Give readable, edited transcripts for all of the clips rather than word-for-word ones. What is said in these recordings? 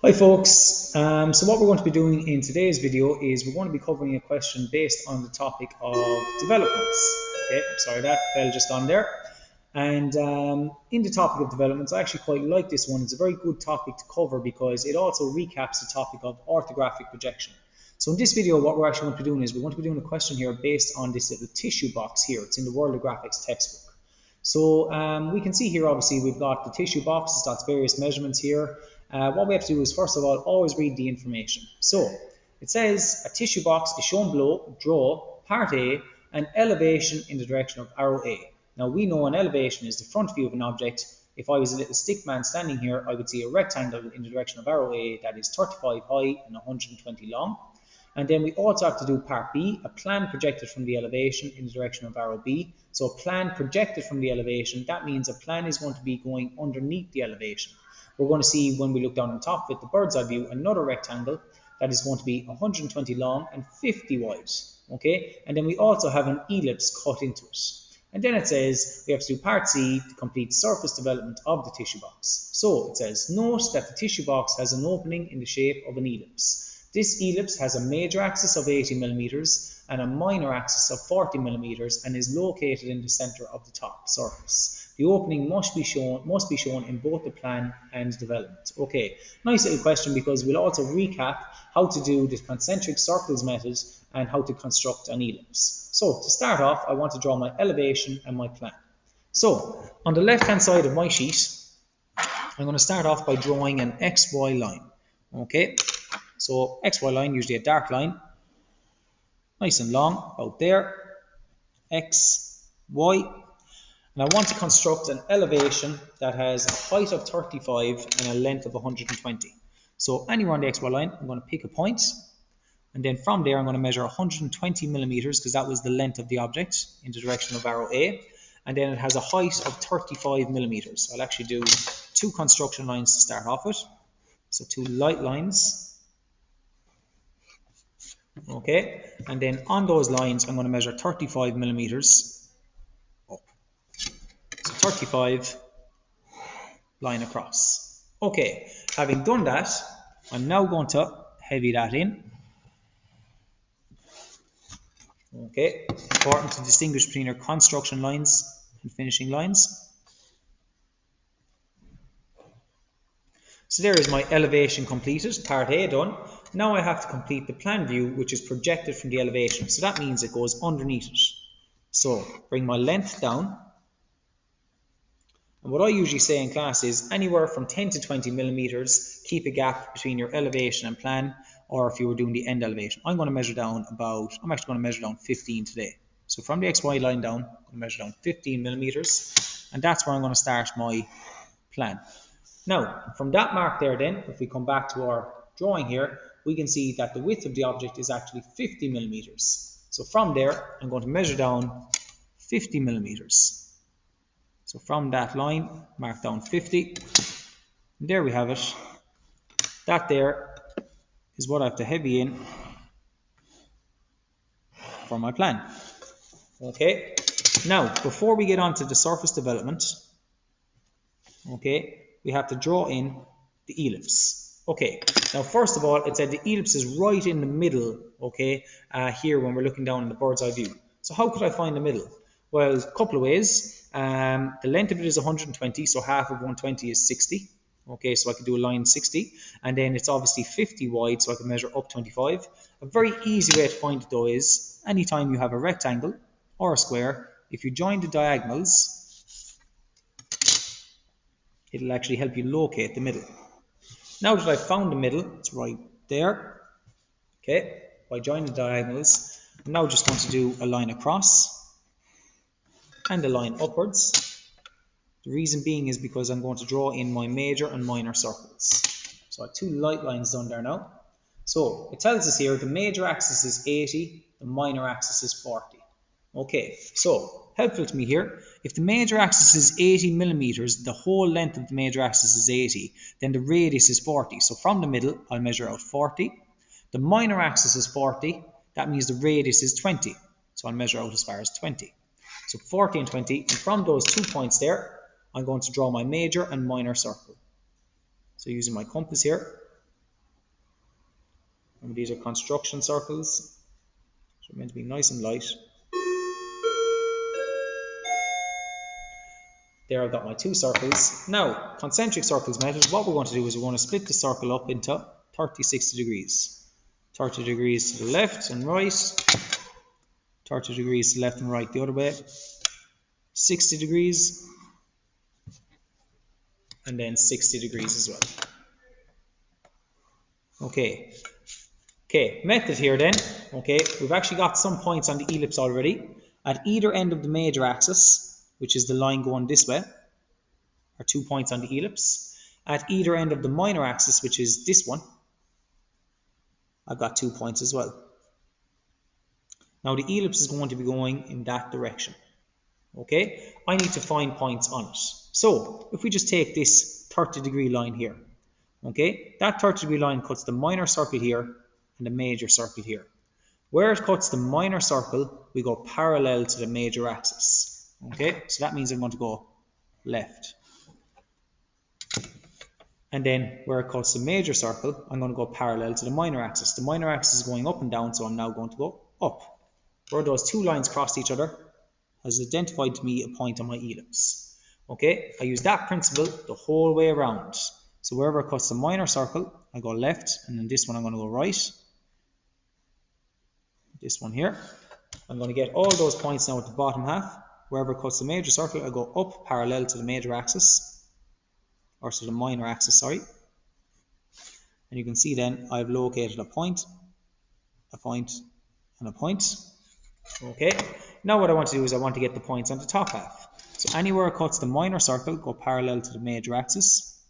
Hi folks, so what we're going to be doing in today's video is we're going to be covering a question based on the topic of developments. Okay, sorry, that bell just on there. And in the topic of developments, I actually quite like this one. It's a very good topic to cover because it also recaps the topic of orthographic projection. So in this video, what we're actually going to be doing is we're going to be doing a question here based on this little tissue box here. It's in the World of Graphics textbook. So we can see here, obviously, we've got the tissue box. It's got various measurements here. What we have to do is, first of all, always read the information. So it says a tissue box is shown below. Draw part A, an elevation in the direction of arrow A. Now we know an elevation is the front view of an object. If I was a little stick man standing here, I would see a rectangle in the direction of arrow A that is 35 high and 120 long. And then we also have to do part B, a plan projected from the elevation in the direction of arrow B. So a plan projected from the elevation, that means a plan is going to be going underneath the elevation. We're going to see when we look down on top with the bird's eye view, another rectangle that is going to be 120 long and 50 wide. Okay, and then we also have an ellipse cut into it. And then it says we have to do part C to complete surface development of the tissue box. So it says, note that the tissue box has an opening in the shape of an ellipse. This ellipse has a major axis of 80 millimeters and a minor axis of 40 millimeters and is located in the center of the top surface. The opening must be shown in both the plan and development. Okay, nice little question because we'll also recap how to do the concentric circles method and how to construct an ellipse. So to start off, I want to draw my elevation and my plan. So on the left hand side of my sheet, I'm going to start off by drawing an XY line. Okay, so XY line, usually a dark line, nice and long, about there, X, Y. And I want to construct an elevation that has a height of 35 and a length of 120. So anywhere on the XY line, I'm going to pick a point. And then from there, I'm going to measure 120 millimeters because that was the length of the object in the direction of arrow A. And then it has a height of 35 millimeters. So I'll actually do two construction lines to start off with. So two light lines. Okay. And then on those lines, I'm going to measure 35 millimeters. 35 line across. Okay, having done that, I'm now going to heavy that in. Okay, important to distinguish between your construction lines and finishing lines. So there is my elevation completed, part A done. Now I have to complete the plan view, which is projected from the elevation. So that means it goes underneath it. So bring my length down. And what I usually say in class is anywhere from 10 to 20 millimeters, keep a gap between your elevation and plan, or if you were doing the end elevation. I'm actually going to measure down 15 today. So from the XY line down, I'm going to measure down 15 millimeters, and that's where I'm going to start my plan. Now, from that mark there then, if we come back to our drawing here, we can see that the width of the object is actually 50 millimeters. So from there, I'm going to measure down 50 millimeters. So from that line, mark down 50. And there we have it. That there is what I have to heavy in for my plan. Okay. Now, before we get on to the surface development, okay, we have to draw in the ellipse. Okay. Now, first of all, it said the ellipse is right in the middle, okay, here when we're looking down in the bird's eye view. So how could I find the middle? Well, a couple of ways. The length of it is 120, so half of 120 is 60. Okay, so I could do a line 60, and then it's obviously 50 wide, so I can measure up 25. A very easy way to find it though is, anytime you have a rectangle or a square, if you join the diagonals, it'll actually help you locate the middle. Now that I've found the middle, it's right there. Okay, by joining the diagonals, I'm now just going to do a line across and a line upwards. The reason being is because I'm going to draw in my major and minor circles. So I have two light lines done there now. So it tells us here the major axis is 80, the minor axis is 40. Okay, so helpful to me here, if the major axis is 80 millimeters, the whole length of the major axis is 80, then the radius is 40. So from the middle, I'll measure out 40. The minor axis is 40, that means the radius is 20. So I'll measure out as far as 20. So 40 and 20, and from those 2 points there, I'm going to draw my major and minor circle. So using my compass here, And these are construction circles, so they're meant to be nice and light. There I've got my 2 circles. Now, concentric circles method, what we're going to do is we're going to split the circle up into 30, 60 degrees. 30 degrees to the left and right, 30 degrees to the left and right the other way, 60 degrees, and then 60 degrees as well. Okay, method here then. Okay, we've actually got some points on the ellipse already. At either end of the major axis, which is the line going this way, are 2 points on the ellipse. At either end of the minor axis, which is this one, I've got 2 points as well. Now the ellipse is going to be going in that direction. Okay, I need to find points on it. So if we just take this 30-degree line here, okay, that 30-degree line cuts the minor circle here and the major circle here. Where it cuts the minor circle, we go parallel to the major axis. Okay, so that means I'm going to go left. And then where it cuts the major circle, I'm going to go parallel to the minor axis. The minor axis is going up and down, so I'm now going to go up. Where those 2 lines cross each other has identified to me a point on my ellipse. Okay, I use that principle the whole way around. So wherever it cuts the minor circle, I go left, and then this one I'm going to go right. This one here. I'm going to get all those points now at the bottom half. Wherever it cuts the major circle, I go up parallel to the major axis, or to the minor axis, sorry. And you can see then I've located a point, and a point. Okay, now what I want to do is I want to get the points on the top half. So anywhere it cuts the minor circle, go parallel to the major axis.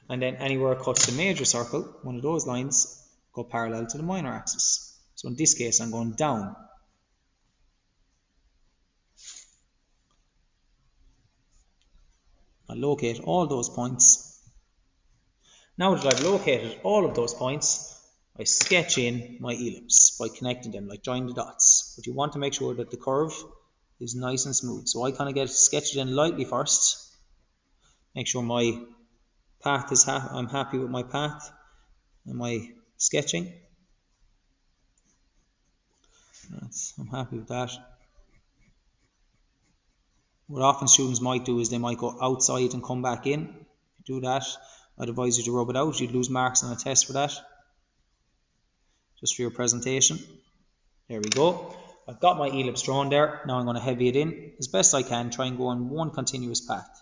And then anywhere it cuts the major circle, one of those lines, go parallel to the minor axis. So in this case, I'm going down. I locate all those points. Now that I've located all of those points, I sketch in my ellipse by connecting them, like join the dots. But you want to make sure that the curve is nice and smooth. So I kind of sketch it in lightly first. Make sure my path is I'm happy with my path and my sketching. I'm happy with that. What often students might do is they might go outside and come back in. If you do that, I'd advise you to rub it out. You'd lose marks on a test for that. Just for your presentation. There we go. I've got my ellipse drawn there. Now I'm going to heavy it in as best I can. Try and go on one continuous path.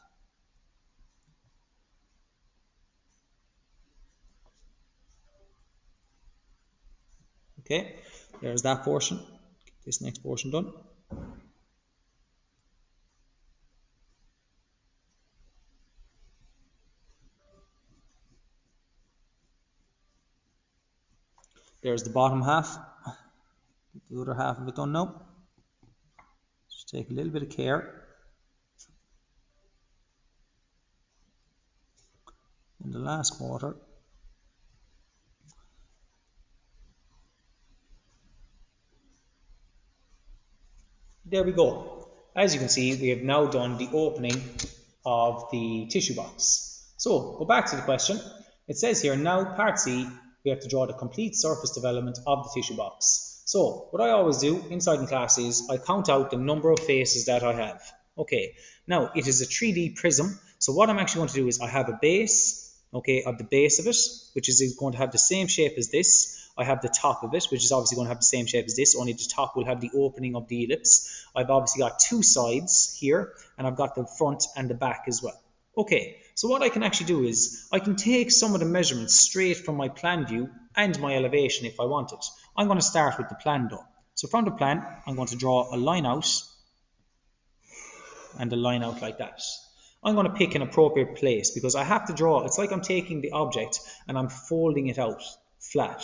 Okay, there's that portion. Get this next portion done. There's the bottom half. Get the other half of it done now. Just take a little bit of care. In the last quarter. There we go. As you can see, we have now done the opening of the tissue box. So, go back to the question. It says here, now part C, we have to draw the complete surface development of the tissue box. So, what I always do inside in class is I count out the number of faces that I have. Okay, now it is a 3D prism. So what I'm actually going to do is I have a base, okay, of the base of it, which is going to have the same shape as this. I have the top of it, which is obviously going to have the same shape as this, only the top will have the opening of the ellipse. I've obviously got 2 sides here, and I've got the front and the back as well. Okay, so what I can actually do is I can take some of the measurements straight from my plan view and my elevation if I want it. I'm going to start with the plan though. So from the plan, I'm going to draw a line out and a line out like that. I'm going to pick an appropriate place because I have to draw. It's like I'm taking the object and I'm folding it out flat.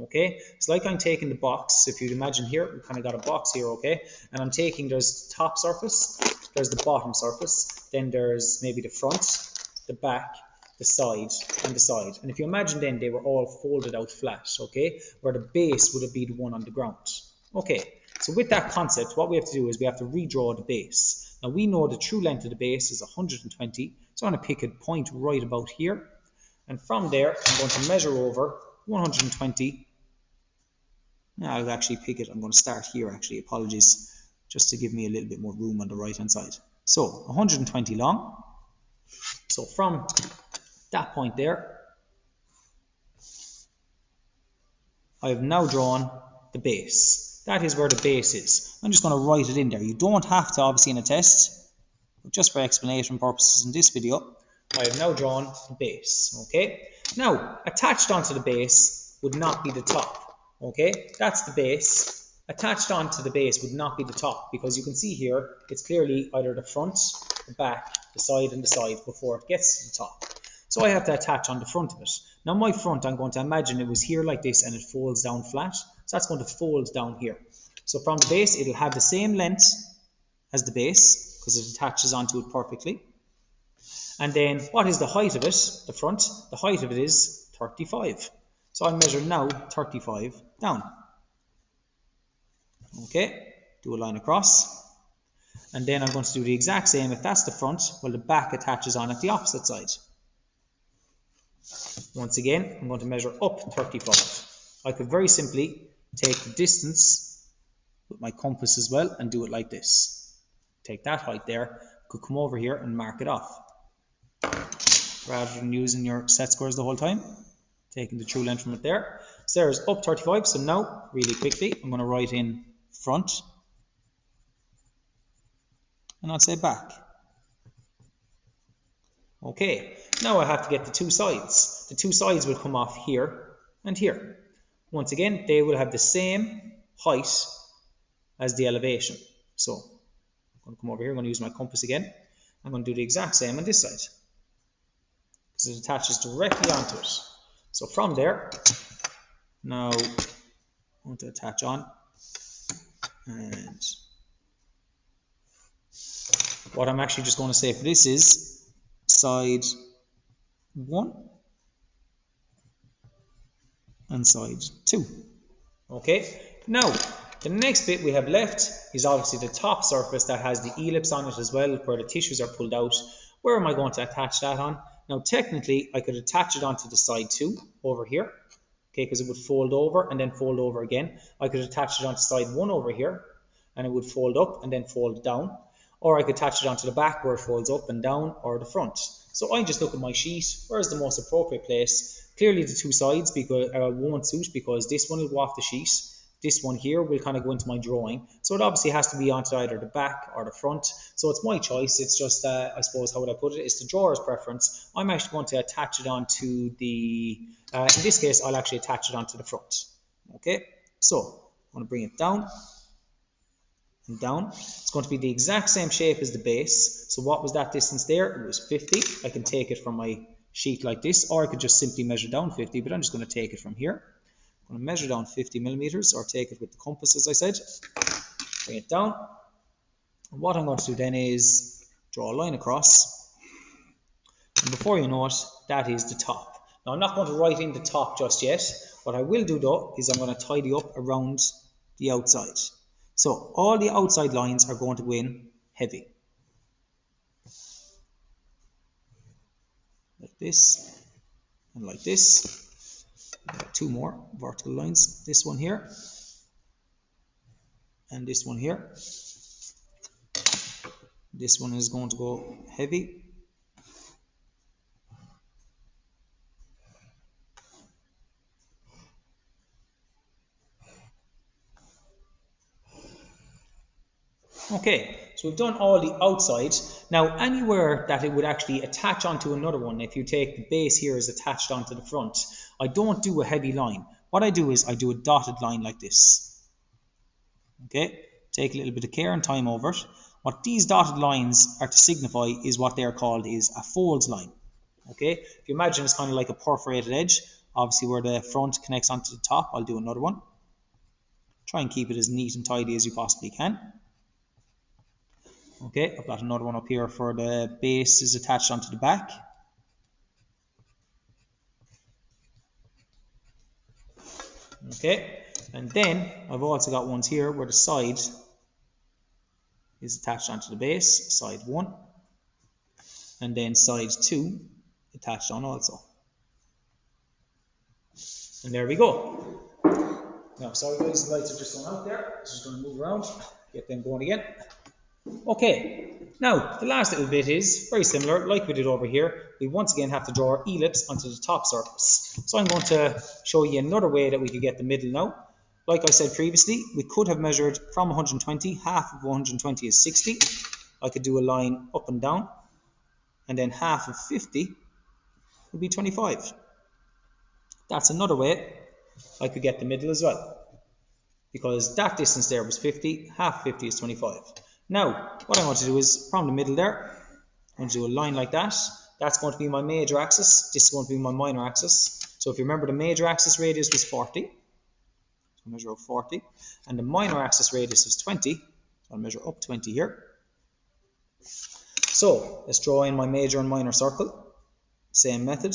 Okay, it's like I'm taking the box. If you imagine here, we kind of got a box here, okay, and I'm taking, there's top surface, there's the bottom surface, then there's maybe the front, the back, the side, and the side. And if you imagine then they were all folded out flat, okay, where the base would be the one on the ground. Okay, so with that concept, what we have to do is we have to redraw the base. Now we know the true length of the base is 120, so I'm going to pick a point right about here. And from there, I'm going to measure over 120. Now I'll actually pick it. I'm going to start here actually, apologies, just to give me a little bit more room on the right hand side. So 120 long. So from that point there, I have now drawn the base. That is where the base is. I'm just going to write it in there. You don't have to, obviously, in a test, but just for explanation purposes in this video, I have now drawn the base. Okay. Now, attached onto the base would not be the top. Okay, that's the base. Attached onto the base would not be the top, because you can see here it's clearly either the front, the back, the side, and the side before it gets to the top. So I have to attach on the front of it. Now my front, I'm going to imagine it was here like this and it folds down flat. So that's going to fold down here. So from the base, it'll have the same length as the base because it attaches onto it perfectly. And then what is the height of it, the front? The height of it is 35. So I'll measure now 35 down. Okay, do a line across. And then I'm going to do the exact same. If that's the front, well, the back attaches on at the opposite side. Once again, I'm going to measure up 35. I could very simply take the distance with my compass as well and do it like this. Take that height there, could come over here and mark it off. Rather than using your set squares the whole time, taking the true length from it there. So there's up 35. So now, really quickly, I'm going to write in front. And I'll say back. Okay, now I have to get the two sides. The two sides will come off here and here. Once again, they will have the same height as the elevation. So I'm going to come over here, I'm going to use my compass again. I'm going to do the exact same on this side, because it attaches directly onto it. So from there, now I want to attach on, and what I'm actually just going to say for this is side 1 and side 2. Okay, now the next bit we have left is obviously the top surface that has the ellipse on it as well, where the tissues are pulled out. Where am I going to attach that on? Now technically I could attach it onto the side 2 over here, okay, because it would fold over and then fold over again. I could attach it onto side 1 over here and it would fold up and then fold down. Or I could attach it onto the back where it folds up and down, or the front. So I just look at my sheet, where's the most appropriate place? Clearly the two sides because won't suit, because this one will go off the sheet. This one here will kind of go into my drawing. So it obviously has to be onto either the back or the front. So it's my choice. It's just, I suppose, how would I put it? It's the drawer's preference. I'm actually going to attach it onto the, in this case, I'll actually attach it onto the front. Okay, so I'm going to bring it down. And down. It's going to be the exact same shape as the base. So what was that distance there? It was 50. I can take it from my sheet like this, or I could just simply measure down 50, but I'm just going to take it from here. I'm going to measure down 50 millimeters, or take it with the compass, as I said. Bring it down. And what I'm going to do then is draw a line across. And before you know it, that is the top. Now I'm not going to write in the top just yet. What I will do though is I'm going to tidy up around the outside. So all the outside lines are going to go in heavy. Like this and like this. Two more vertical lines. This one here and this one here. This one is going to go heavy. Okay, so we've done all the outside. Now anywhere that it would actually attach onto another one, if you take the base here is attached onto the front, I don't do a heavy line. What I do is I do a dotted line like this. Okay, take a little bit of care and time over it. What these dotted lines are to signify is what they're called is a folds line. Okay, if you imagine it's kind of like a perforated edge, obviously where the front connects onto the top, I'll do another one. Try and keep it as neat and tidy as you possibly can. Okay, I've got another one up here for the base is attached onto the back. Okay, and then I've also got ones here where the side is attached onto the base, side 1, and then side 2 attached on also. And there we go. Now, sorry guys, the lights are just going out there. Just going to move around, get them going again. Okay, now the last little bit is very similar, like we did over here. We once again have to draw our ellipse onto the top surface. So I'm going to show you another way that we could get the middle now. Like I said previously, we could have measured from 120, half of 120 is 60. I could do a line up and down, and then half of 50 would be 25. That's another way I could get the middle as well, because that distance there was 50, half 50 is 25. Now, what I want to do is, from the middle there, I'm going to do a line like that. That's going to be my major axis. This is going to be my minor axis. So if you remember, the major axis radius was 40. So I'll measure up 40. And the minor axis radius is 20. So I'll measure up 20 here. So let's draw in my major and minor circle. Same method.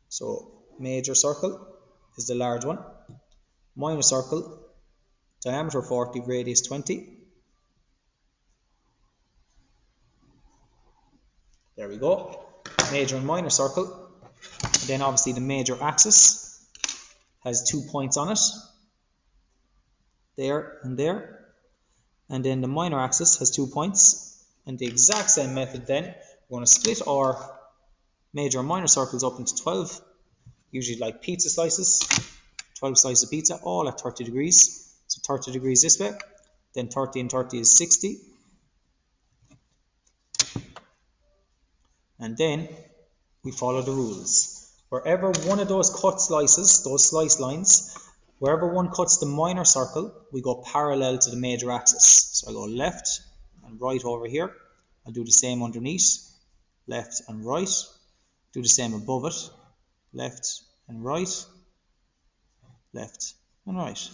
So major circle is the large one. Minor circle, diameter 40, radius 20. There we go. Major and minor circle. And then obviously the major axis has 2 points on it. There and there. And then the minor axis has 2 points. And the exact same method then, we're going to split our major and minor circles up into 12, usually like pizza slices. 12 slices of pizza, all at 30 degrees. So 30 degrees this way, then 30 and 30 is 60. And then we follow the rules. Wherever one of those cut slices, those slice lines, wherever one cuts the minor circle, we go parallel to the major axis. So I go left and right over here. I'll do the same underneath, left and right. Do the same above it, left and right, left and right.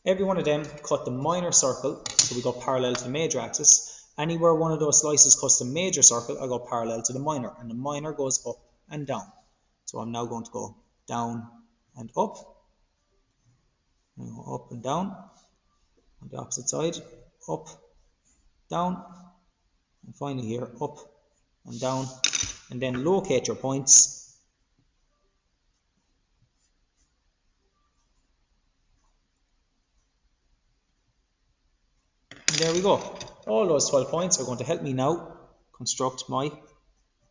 Every one of them cut the minor circle, so we go parallel to the major axis. Anywhere one of those slices cuts the major circle, I go parallel to the minor, and the minor goes up and down. So I'm now going to go down and up, and go up and down, on the opposite side, up, down, and finally here, up and down, and then locate your points. And there we go. All those 12 points are going to help me now construct my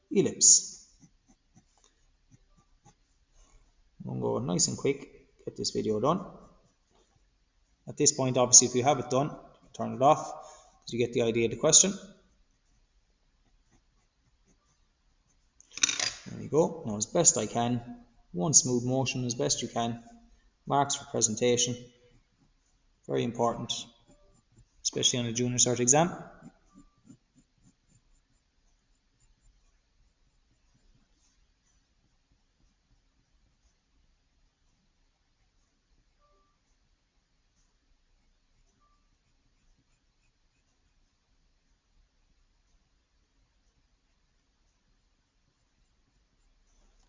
ellipse. I'm going to go nice and quick, get this video done. At this point, obviously, if you have it done, turn it off, because you get the idea of the question. There you go. Now, as best I can, one smooth motion as best you can. Marks for presentation. Very important, especially on a junior cert exam.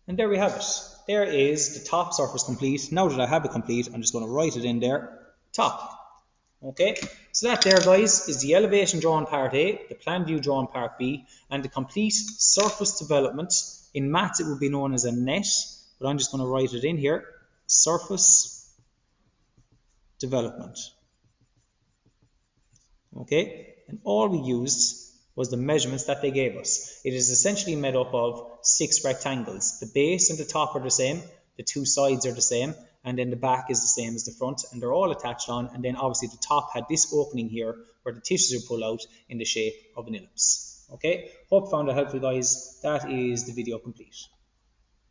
And there we have it. There is the top surface complete. Now that I have it complete, I'm just going to write it in there, top. Okay, so that there, guys, is the elevation drawn part A, the plan view drawn part B, and the complete surface development. In maths, it would be known as a net, but I'm just going to write it in here, surface development. Okay, and all we used was the measurements that they gave us. It is essentially made up of 6 rectangles. The base and the top are the same, the 2 sides are the same, and then the back is the same as the front, and they're all attached on. And then obviously the top had this opening here where the tissues are pulled out in the shape of an ellipse. Okay, hope you found it helpful, guys. That is the video complete.